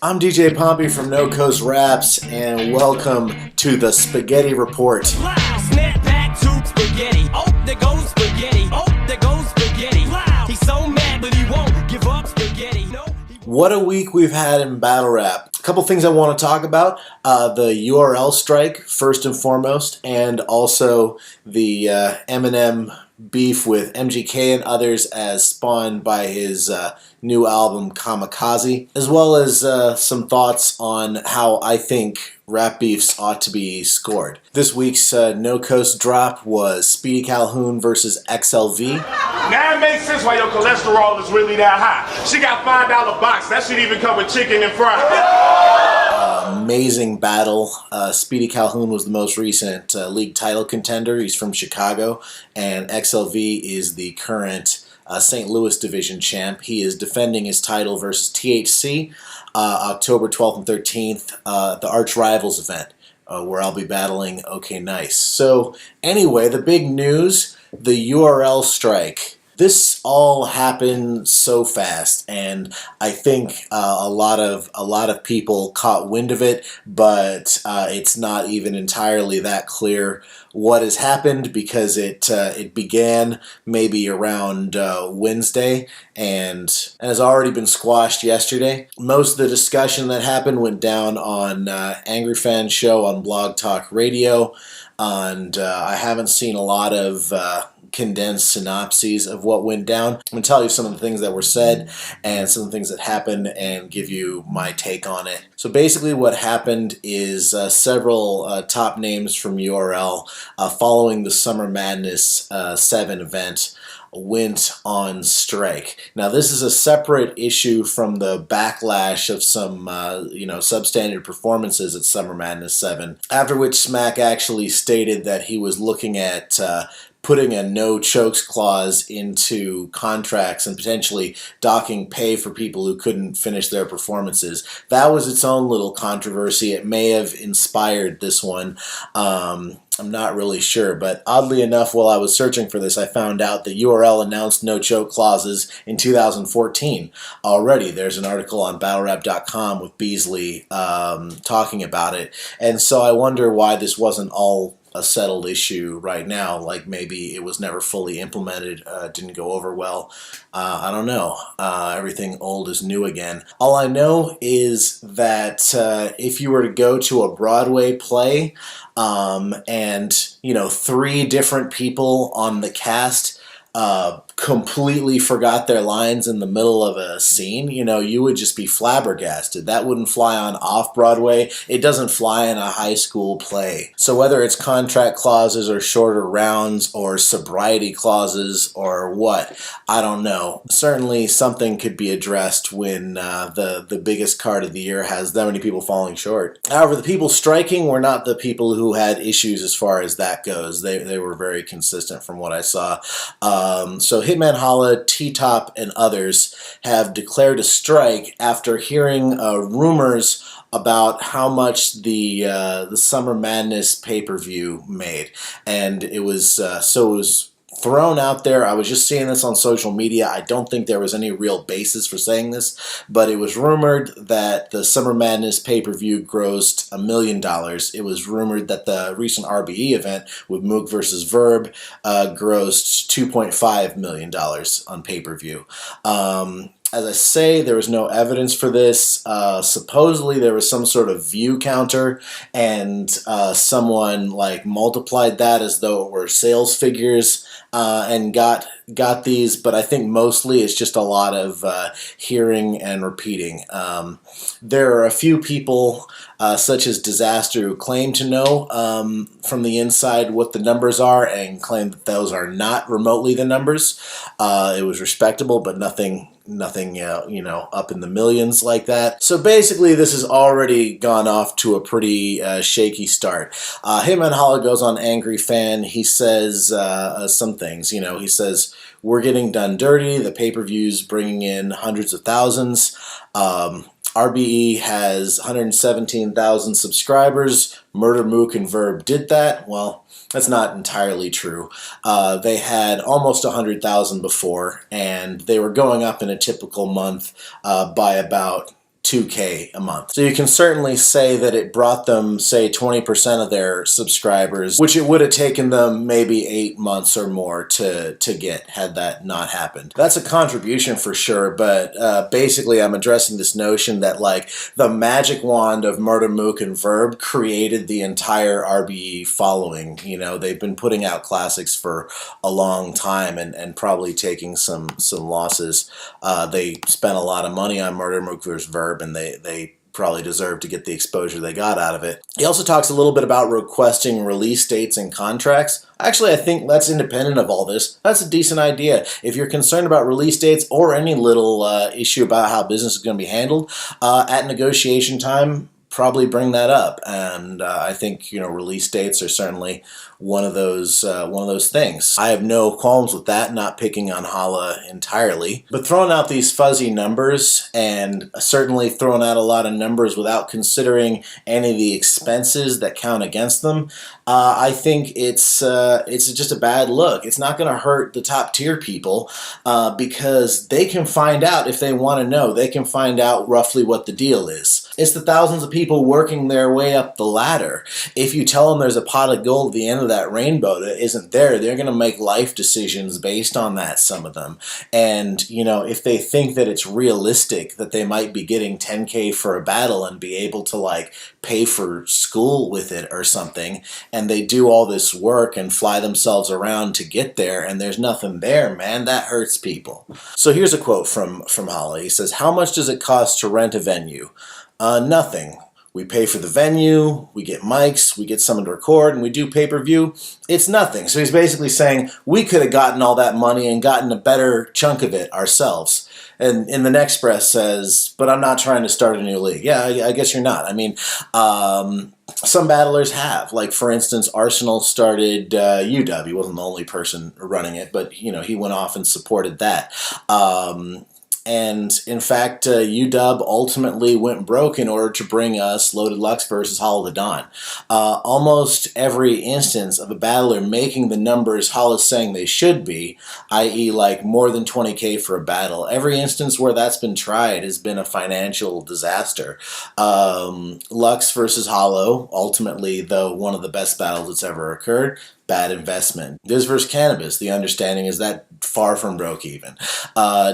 I'm DJ Pompey from No Coast Raps, and welcome to the Spaghetti Report. Snap back to spaghetti. Oh, there goes spaghetti. Oh, there goes spaghetti. He's so mad, but he won't give up spaghetti. No. What a week we've had in battle rap. A couple things I want to talk about. The URL strike, first and foremost, and also the Eminem beef with MGK and others as spawned by his new album Kamikaze, as well as some thoughts on how I think rap beefs ought to be scored. This week's No Coast drop was Speedy Calhoun versus XLV. Now it makes sense why your cholesterol is really that high. She got $5 box. That should even come with chicken and fries. Amazing battle. Speedy Calhoun was the most recent league title contender. He's from Chicago, and XLV is the current St. Louis division champ. He is defending his title versus THC October 12th and 13th, the Arch Rivals event, where I'll be battling OK Nice. So anyway, the big news, the URL strike. This all happened so fast, and I think a lot of people caught wind of it, but it's not even entirely that clear what has happened because it began maybe around Wednesday and has already been squashed yesterday. Most of the discussion that happened went down on Angry Fan Show on Blog Talk Radio, and I haven't seen a lot of condensed synopses of what went down. I'm going to tell you some of the things that were said and some of the things that happened and give you my take on it. So basically what happened is several top names from URL following the Summer Madness 7 event went on strike. Now this is a separate issue from the backlash of some substandard performances at Summer Madness 7, after which Smack actually stated that he was looking at putting a no chokes clause into contracts and potentially docking pay for people who couldn't finish their performances. That was its own little controversy. It may have inspired this one. I'm not really sure, but oddly enough, while I was searching for this, I found out that URL announced no choke clauses in 2014 already. There's an article on BattleRap.com with Beasley talking about it, and so I wonder why this wasn't all a settled issue right now. Like maybe it was never fully implemented, didn't go over well. I don't know. Everything old is new again. All I know is that if you were to go to a Broadway play and, three different people on the cast completely forgot their lines in the middle of a scene, you would just be flabbergasted. That wouldn't fly on off-Broadway. It doesn't fly in a high school play. So whether it's contract clauses or shorter rounds or sobriety clauses or what, I don't know. Certainly something could be addressed when the biggest card of the year has that many people falling short. However, the people striking were not the people who had issues as far as that goes. They were very consistent from what I saw. So Hitman Holla, T-Top, and others have declared a strike after hearing rumors about how much the Summer Madness pay-per-view made, and it was thrown out there. I was just seeing this on social media. I don't think there was any real basis for saying this, but it was rumored that the Summer Madness pay-per-view grossed $1 million. It was rumored that the recent RBE event with Mook versus Verb grossed $2.5 million on pay-per-view. As I say, there was no evidence for this. Supposedly there was some sort of view counter, and someone multiplied that as though it were sales figures and got these, but I think mostly it's just a lot of hearing and repeating. There are a few people, such as Disaster, who claim to know from the inside what the numbers are and claim that those are not remotely the numbers. It was respectable, but nothing up in the millions like that. So basically this has already gone off to a pretty shaky start. Hitman Holla goes on Angry Fan. He says some things. He says, we're getting done dirty. The pay-per-view's bringing in hundreds of thousands. RBE has 117,000 subscribers. Murder, Mook, and Verb did that. Well, that's not entirely true. They had almost 100,000 before, and they were going up in a typical month by about 2K a month. So you can certainly say that it brought them, say, 20% of their subscribers, which it would have taken them maybe 8 months or more to get had that not happened. That's a contribution for sure, but basically I'm addressing this notion that like the magic wand of Murder, Mook, and Verb created the entire RBE following. You know, they've been putting out classics for a long time and probably taking some losses. They spent a lot of money on Murder, Mook vs. Verb, and they probably deserve to get the exposure they got out of it. He also talks a little bit about requesting release dates and contracts. Actually, I think that's independent of all this. That's a decent idea. If you're concerned about release dates or any little issue about how business is going to be handled, at negotiation time, probably bring that up. And I think, you know, release dates are certainly one of those things. I have no qualms with that, not picking on Holla entirely, but throwing out these fuzzy numbers and certainly throwing out a lot of numbers without considering any of the expenses that count against them, I think it's just a bad look. It's not going to hurt the top tier people because they can find out if they want to know. They can find out roughly what the deal is. It's the thousands of people working their way up the ladder. If you tell them there's a pot of gold at the end of that rainbow that isn't there, they're going to make life decisions based on that, some of them. And, you know, if they think that it's realistic that they might be getting 10K for a battle and be able to, like, pay for school with it or something, and they do all this work and fly themselves around to get there, and there's nothing there, man, that hurts people. So here's a quote from Holla. He says, "How much does it cost to rent a venue? Nothing. We pay for the venue, we get mics, we get someone to record, and we do pay-per-view. It's nothing." So he's basically saying, we could have gotten all that money and gotten a better chunk of it ourselves. And in the next breath says, but I'm not trying to start a new league. Yeah, I guess you're not. I mean, some battlers have. Like, for instance, Arsenal started UW. He wasn't the only person running it, but, you know, he went off and supported that. And in fact, UW ultimately went broke in order to bring us Loaded Lux versus Holla the Don. Almost every instance of a battler making the numbers Holla's saying they should be, i.e. like more than 20K for a battle, every instance where that's been tried has been a financial disaster. Lux versus Hollow, ultimately, though one of the best battles that's ever occurred, bad investment. Diz vs. Cannabis, the understanding is that far from broke even.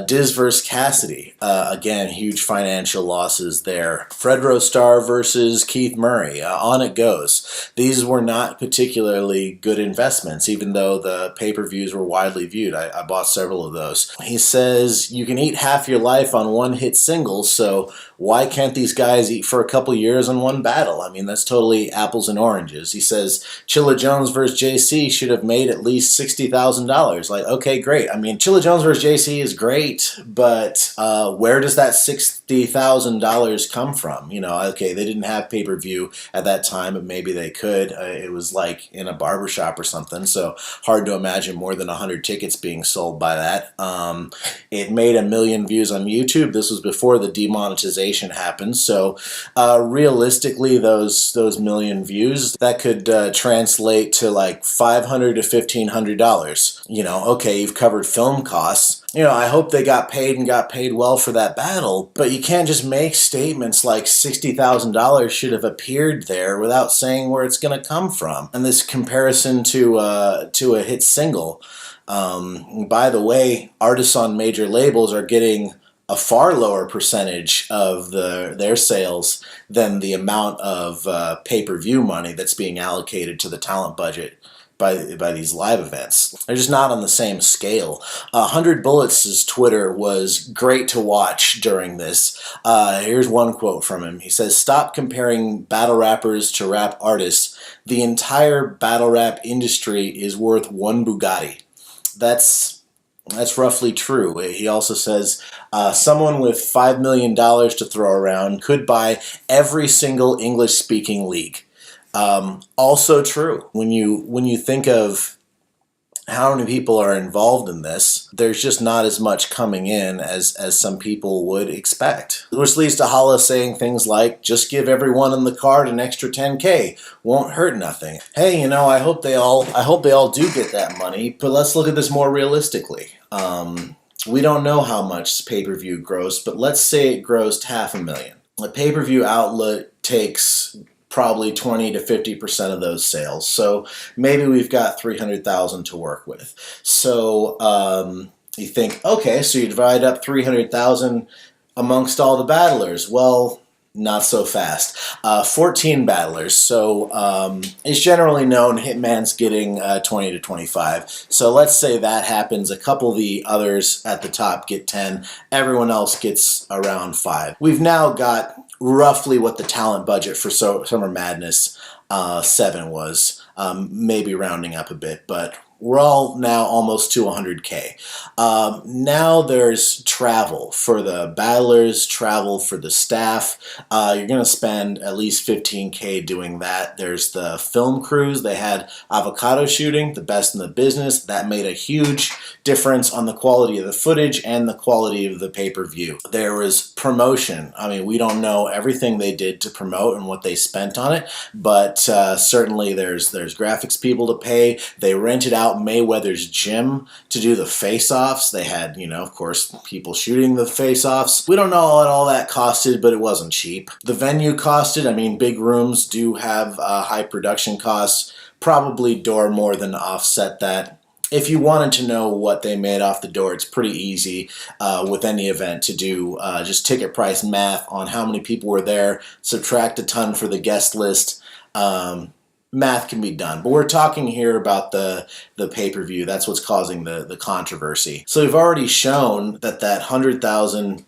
Diz vs. Cassidy, again, huge financial losses there. Fredro Starr versus Keith Murray, on it goes. These were not particularly good investments, even though the pay-per-views were widely viewed. I bought several of those. He says, you can eat half your life on one hit single, so why can't these guys eat for a couple years on one battle? I mean, that's totally apples and oranges. He says, Chilla Jones versus JC should have made at least $60,000. Like, okay, great. I mean, Chilla Jones versus JC is great, but where does that $60,000 come from? You know, okay, they didn't have pay-per-view at that time, but maybe they could. It was like in a barbershop or something, so hard to imagine more than 100 tickets being sold by that. It made 1 million views on YouTube. This was before the demonetization happened, so realistically, those million views, that could translate to like $500 to $1,500. You know, okay, you've covered film costs. You know, I hope they got paid and got paid well for that battle, but you can't just make statements like $60,000 should have appeared there without saying where it's going to come from. And this comparison to a hit single, by the way, artists on major labels are getting a far lower percentage of their sales than the amount of pay-per-view money that's being allocated to the talent budget by these live events. They're just not on the same scale. 100 Bullets' Twitter was great to watch during this. Here's one quote from him. He says, "Stop comparing battle rappers to rap artists. The entire battle rap industry is worth one Bugatti." That's roughly true. He also says, someone with $5 million to throw around could buy every single English-speaking league. Also true. When you think of how many people are involved in this, there's just not as much coming in as some people would expect. Which leads to Holla saying things like, just give everyone in the card an extra 10K. Won't hurt nothing. Hey, you know, I hope they all do get that money, but let's look at this more realistically. We don't know how much pay-per-view grossed, but let's say it grossed $500,000. A pay-per-view outlet takes probably 20 to 50% of those sales. So maybe we've got 300,000 to work with. So you think, okay, so you divide up 300,000 amongst all the battlers. Well, not so fast. 14 battlers. So it's generally known Hitman's getting 20 to 25. So let's say that happens. A couple of the others at the top get 10. Everyone else gets around 5. We've now got roughly what the talent budget for Summer Madness 7 was. Maybe rounding up a bit, but we're all now almost to 100K. Now there's travel for the battlers, travel for the staff. You're going to spend at least 15K doing that. There's the film crews. They had avocado shooting, the best in the business. That made a huge difference on the quality of the footage and the quality of the pay-per-view. There was promotion. I mean, we don't know everything they did to promote and what they spent on it, but certainly there's graphics people to pay. They rented out Mayweather's gym to do the face-offs. They had, of course, people shooting the face-offs. We don't know what all that costed, but it wasn't cheap. The venue costed. I mean, big rooms do have high production costs. Probably door more than offset that. If you wanted to know what they made off the door, it's pretty easy with any event to do just ticket price math on how many people were there, subtract a ton for the guest list. Math can be done. But we're talking here about the pay-per-view. That's what's causing the controversy. So we've already shown that 100,000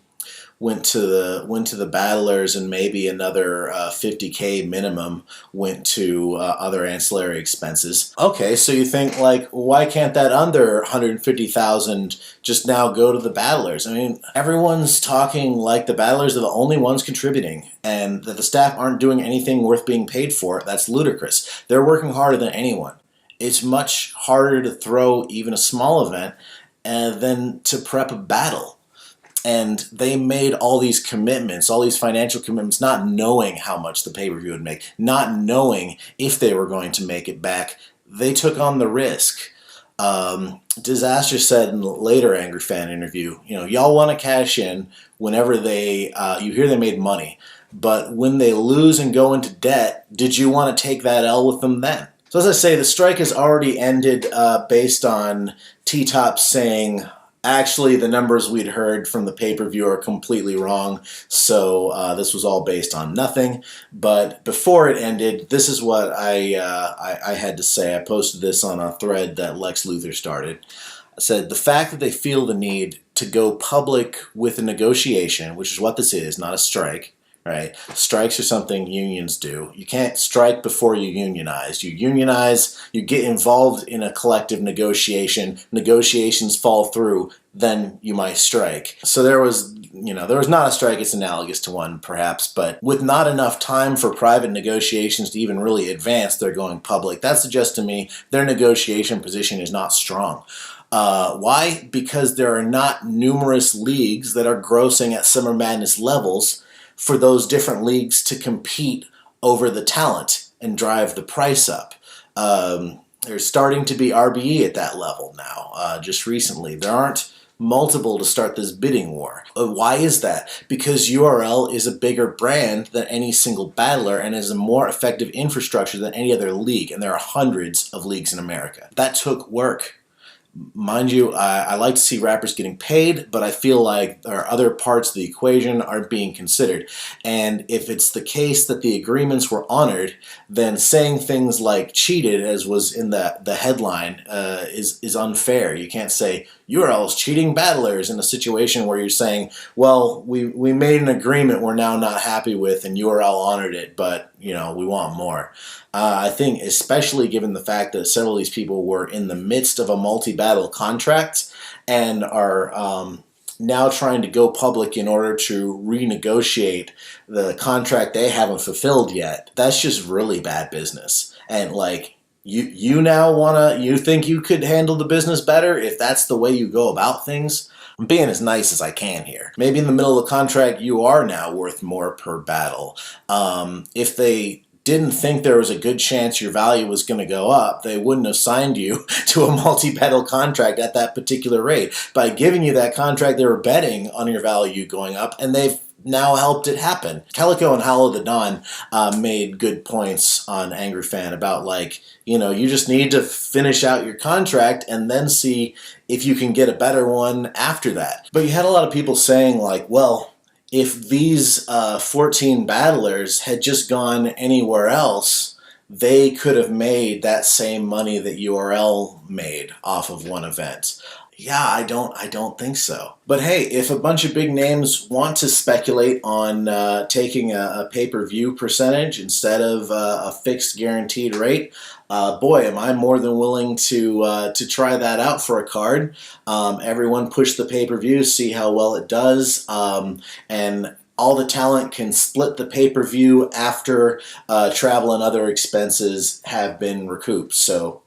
went to the battlers, and maybe another 50K minimum went to other ancillary expenses. Okay, so you think, like, why can't that under 150,000 just now go to the battlers? I mean, everyone's talking like the battlers are the only ones contributing, and that the staff aren't doing anything worth being paid for. That's ludicrous. They're working harder than anyone. It's much harder to throw even a small event than to prep a battle. And they made all these commitments, all these financial commitments, not knowing how much the pay-per-view would make, not knowing if they were going to make it back. They took on the risk. Disaster said in a later Angry Fan interview, y'all want to cash in whenever you hear they made money. But when they lose and go into debt, did you want to take that L with them then? So as I say, the strike has already ended based on T-Top saying, actually, the numbers we'd heard from the pay-per-view are completely wrong, so this was all based on nothing. But before it ended, this is what I had to say. I posted this on a thread that Lex Luthor started. I said, the fact that they feel the need to go public with a negotiation, which is what this is, not a strike, right? Strikes are something unions do. You can't strike before you unionize. You unionize, you get involved in a collective negotiation, negotiations fall through, then you might strike. So there was not a strike, it's analogous to one perhaps, but with not enough time for private negotiations to even really advance, they're going public. That suggests to me their negotiation position is not strong. Why? Because there are not numerous leagues that are grossing at Summer Madness levels for those different leagues to compete over the talent and drive the price up. There's starting to be RBE at that level now, just recently. There aren't multiple to start this bidding war. Why is that? Because URL is a bigger brand than any single battler and is a more effective infrastructure than any other league, and there are hundreds of leagues in America. That took work. Mind you, I like to see rappers getting paid, but I feel like there are other parts of the equation aren't being considered. And if it's the case that the agreements were honored, then saying things like cheated, as was in the headline, is unfair. You can't say URL's cheating battlers in a situation where you're saying, well, we made an agreement we're now not happy with, and URL honored it, but we want more. I think, especially given the fact that several of these people were in the midst of a multi-battle contract and are now trying to go public in order to renegotiate the contract they haven't fulfilled yet, that's just really bad business. And you think you could handle the business better if that's the way you go about things? I'm being as nice as I can here. Maybe in the middle of the contract, you are now worth more per battle. If they didn't think there was a good chance your value was going to go up, they wouldn't have signed you to a multi-battle contract at that particular rate. By giving you that contract, they were betting on your value going up, and they've now helped it happen. Calico and Hollow the Dawn made good points on Angry Fan about, like, you know, you just need to finish out your contract and then see if you can get a better one after that. But you had a lot of people saying, like, well, if these 14 battlers had just gone anywhere else, they could have made that same money that URL made off of one event. Yeah, I don't think so. But hey, if a bunch of big names want to speculate on taking a pay-per-view percentage instead of a fixed guaranteed rate, boy, am I more than willing to try that out for a card. Everyone push the pay-per-view, see how well it does, and all the talent can split the pay-per-view after travel and other expenses have been recouped. So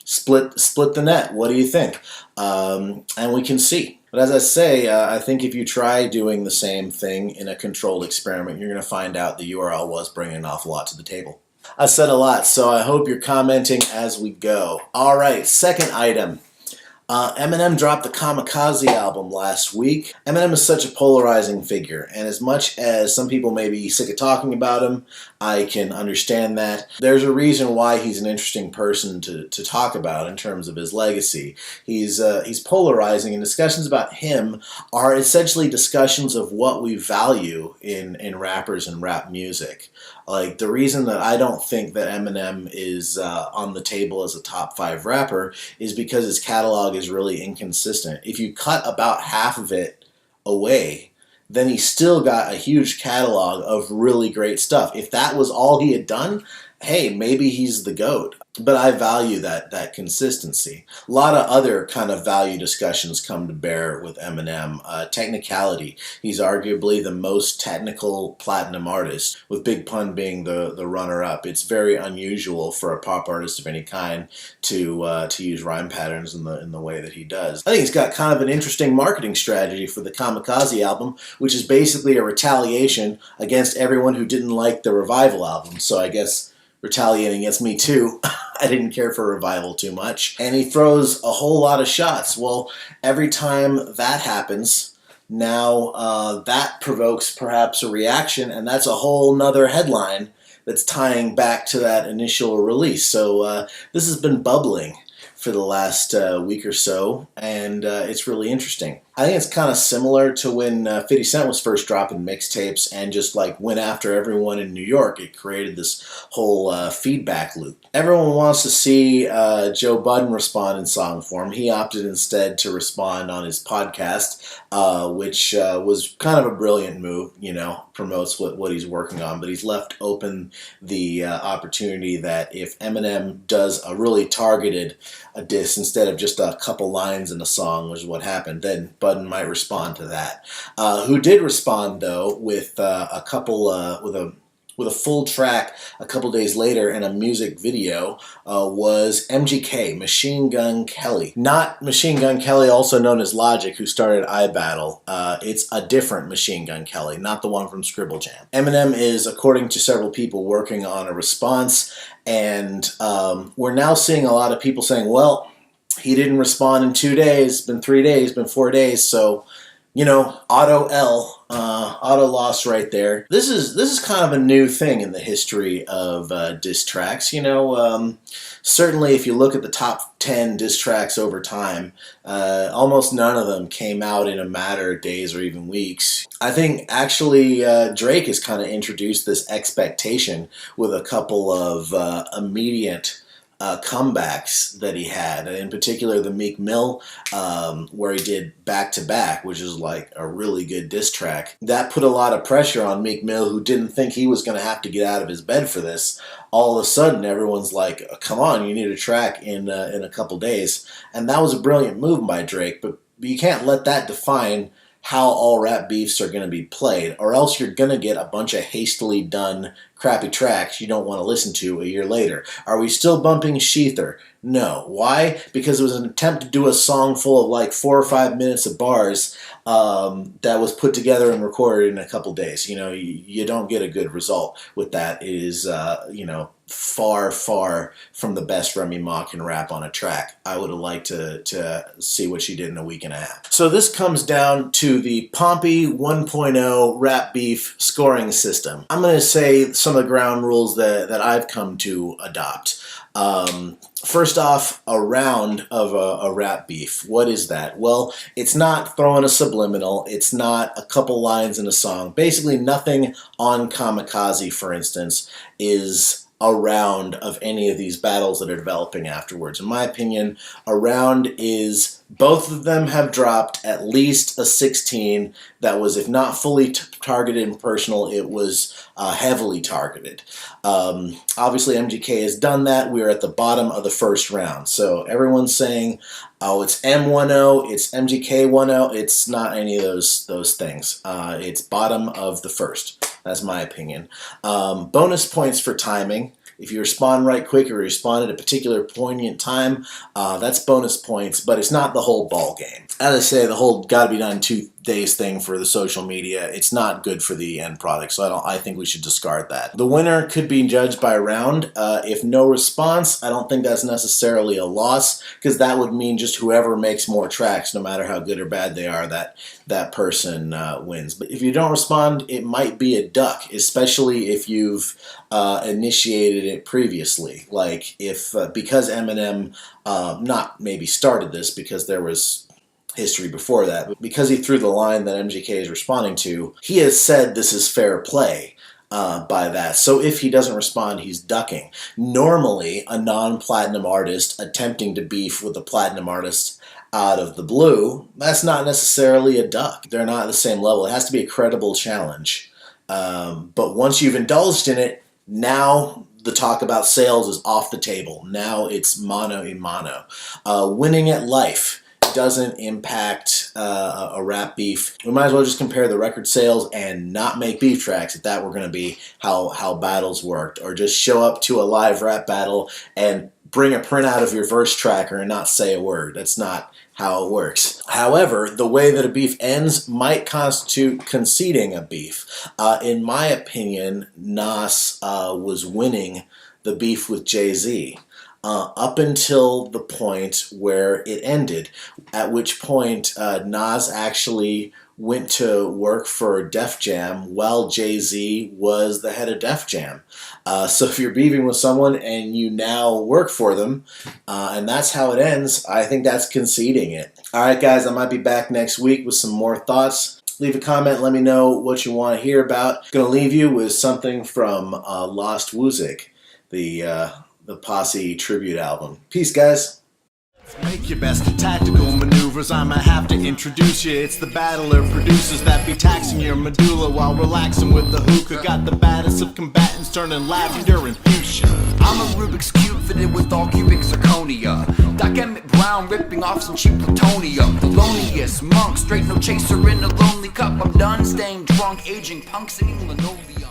split the net. What do you think? And we can see. But as I say, I think if you try doing the same thing in a controlled experiment, you're going to find out the URL was bringing an awful lot to the table. I said a lot, so I hope you're commenting as we go. All right, second item. Eminem dropped the Kamikaze album last week. Eminem is such a polarizing figure, and as much as some people may be sick of talking about him, I can understand that. There's a reason why he's an interesting person to talk about in terms of his legacy. He's polarizing, and discussions about him are essentially discussions of what we value in rappers and rap music. Like, the reason that I don't think that Eminem is on the table as a top 5 rapper is because his catalog is really inconsistent. If you cut about half of it away, then he's still got a huge catalog of really great stuff. If that was all he had done, hey, maybe he's the GOAT. But I value that consistency. A lot of other kind of value discussions come to bear with Eminem. Technicality. He's arguably the most technical platinum artist, with Big Pun being the runner-up. It's very unusual for a pop artist of any kind to use rhyme patterns in the way that he does. I think he's got kind of an interesting marketing strategy for the Kamikaze album, which is basically a retaliation against everyone who didn't like the Revival album. So I guess retaliating against me too. I didn't care for Revival too much. And he throws a whole lot of shots. Well, every time that happens, now that provokes perhaps a reaction, and that's a whole nother headline that's tying back to that initial release. So this has been bubbling for the last week or so, and it's really interesting. I think it's kind of similar to when 50 Cent was first dropping mixtapes and just like went after everyone in New York. It created this whole feedback loop. Everyone wants to see Joe Budden respond in song form. He opted instead to respond on his podcast, which was kind of a brilliant move, you know, promotes what he's working on, but he's left open the opportunity that if Eminem does a really targeted diss instead of just a couple lines in a song, which is what happened, then Budden might respond to that. Who did respond though with a couple with a full track a couple days later and a music video was MGK, Machine Gun Kelly. Not Machine Gun Kelly, also known as Logic, who started iBattle. It's a different Machine Gun Kelly, not the one from Scribble Jam. Eminem is, according to several people, working on a response, and we're now seeing a lot of people saying, well, he didn't respond in 2 days, been 3 days, been 4 days, so, you know, auto loss right there. This is kind of a new thing in the history of diss tracks. You know, certainly if you look at the top 10 diss tracks over time, almost none of them came out in a matter of days or even weeks. I think actually Drake has kind of introduced this expectation with a couple of immediate comebacks that he had, in particular the Meek Mill, where he did Back to Back, which is like a really good diss track. That put a lot of pressure on Meek Mill, who didn't think he was going to have to get out of his bed for this. All of a sudden, everyone's like, come on, you need a track in a couple days. And that was a brilliant move by Drake, but you can't let that define how all rap beefs are going to be played, or else you're going to get a bunch of hastily done crappy tracks you don't want to listen to a year later. Are we still bumping Sheether? No. Why? Because it was an attempt to do a song full of like 4 or 5 minutes of bars that was put together and recorded in a couple days. You know, you don't get a good result with that. It is, you know, far, far from the best Remy Ma can rap on a track. I would have liked to see what she did in a week and a half. So this comes down to the Pompey 1.0 rap beef scoring system. I'm going to say some of the ground rules that I've come to adopt. First off, a round of a rap beef. What is that? Well, it's not throwing a subliminal. It's not a couple lines in a song. Basically, nothing on Kamikaze, for instance, is a round of any of these battles that are developing afterwards. In my opinion, a round is both of them have dropped at least a 16 that was, if not fully targeted and personal, it was heavily targeted. Obviously, MGK has done that. We're at the bottom of the first round. So everyone's saying, oh, it's M10, it's MGK10. It's not any of those things. It's bottom of the first. That's my opinion. Bonus points for timing. If you respond right quick or respond at a particular poignant time, that's bonus points, but it's not the whole ball game. As I say, the whole gotta be done 2 days thing for the social media, it's not good for the end product, so I think we should discard that. The winner could be judged by round. If no response, I don't think that's necessarily a loss, because that would mean just whoever makes more tracks, no matter how good or bad they are, that person wins. But if you don't respond, it might be a duck, especially if you've initiated it previously. Like if, because Eminem not maybe started this, because there was history before that, but because he threw the line that MGK is responding to, he has said this is fair play by that. So if he doesn't respond, he's ducking. Normally, a non-platinum artist attempting to beef with a platinum artist out of the blue, that's not necessarily a duck. They're not at the same level. It has to be a credible challenge. But once you've indulged in it, now the talk about sales is off the table. Now it's mano a mano. Winning at life doesn't impact a rap beef. We might as well just compare the record sales and not make beef tracks if that were going to be how battles worked, or just show up to a live rap battle and bring a printout of your verse tracker and not say a word. That's not how it works. However, the way that a beef ends might constitute conceding a beef. In my opinion, Nas was winning the beef with Jay-Z. Up until the point where it ended, at which point Nas actually went to work for Def Jam while Jay-Z was the head of Def Jam. So if you're beefing with someone and you now work for them, and that's how it ends, I think that's conceding it. Alright guys, I might be back next week with some more thoughts. Leave a comment, let me know what you want to hear about. Gonna leave you with something from Lost Wuzik, the Posse tribute album. Peace, guys. Make your best tactical maneuvers, I'ma have to introduce you. It's the battle of producers that be taxing your medulla while relaxing with the hookah. Got the baddest of combatants turning lavender and fuchsia. I'm a Rubik's Cube fitted with all cubic zirconia. Doc Emmett Brown ripping off some cheap plutonium. The loneliest monk, straight no chaser in a lonely cup. I'm done staying drunk, aging punk, singing linoleum.